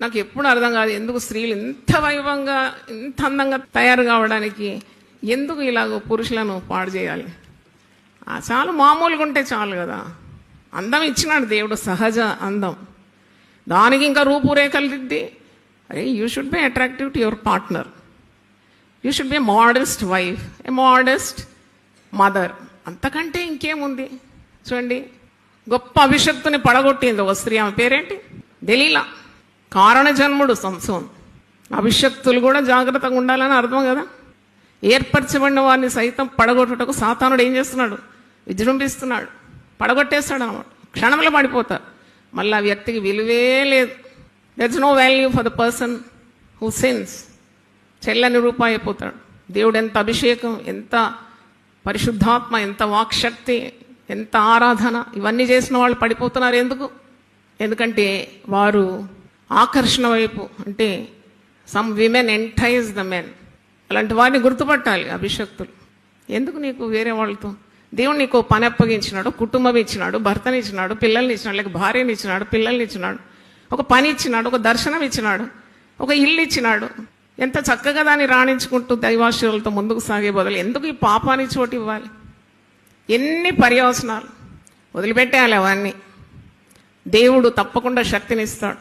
నాకు ఎప్పుడు అర్థం కాదు, ఎందుకు స్త్రీలు ఇంత వైభవంగా ఇంత అందంగా తయారు కావడానికి ఎందుకు ఇలాగ పురుషులను పాడు చేయాలి? చాలు మామూలుగా ఉంటే చాలు కదా. అందం ఇచ్చినాడు దేవుడు, సహజ అందం. దానికి ఇంకా రూపురేఖలు దిద్ది, అరే you should be attractive to your partner, you should be modest wife, A modest mother. అంతకంటే ఇంకేముంది? చూడండి, గొప్ప అభిషక్తుని పడగొట్టింది ఒక స్త్రీ, ఆమె పేరేంటి? దెలీలా. కారణ జన్ముడు సంసోన్. అభిషక్తులు కూడా జాగ్రత్తగా ఉండాలని అర్థం కదా. ఏర్పరచబడిన వారిని సైతం పడగొట్టుటకు సాతానుడు ఏం చేస్తున్నాడు? విజృంభిస్తున్నాడు, పడగొట్టేస్తాడు అన్నమాట. క్షణంలో పడిపోతారు, మళ్ళీ ఆ వ్యక్తికి విలువే లేదు. There is no value for the person who sins. చెల్లని రూపాయి అయిపోతాడు. దేవుడు ఎంత అభిషేకం, ఎంత పరిశుద్ధాత్మ, ఎంత వాక్శక్తి, ఎంత ఆరాధన, ఇవన్నీ చేసిన వాళ్ళు పడిపోతున్నారు. ఎందుకు? ఎందుకంటే వారు ఆకర్షణ వైపు, అంటే సమ్ విమెన్ ఎంటైజ్ ద మెన్. అలాంటి వారిని గుర్తుపట్టాలి అభిషక్తులు. ఎందుకు నీకు వేరే వాళ్ళతో? దేవుడు నీకు పని అప్పగించినాడు, కుటుంబం ఇచ్చినాడు, భర్తని ఇచ్చినాడు, పిల్లల్ని ఇచ్చినాడు, లేక భార్యని ఇచ్చినాడు, పిల్లల్ని ఇచ్చినాడు, ఒక పని ఇచ్చినాడు, ఒక దర్శనం ఇచ్చినాడు, ఒక ఇల్లు ఇచ్చినాడు. ఎంత చక్కగా దాన్ని రాణించుకుంటూ దైవాశీర్వాదాలతో ముందుకు సాగే బదులు ఎందుకు ఈ పాపానికి చోటు ఇవ్వాలి? ఎన్ని పర్యవసనాలు! వదిలిపెట్టేయాలి అవన్నీ. దేవుడు తప్పకుండా శక్తినిస్తాడు.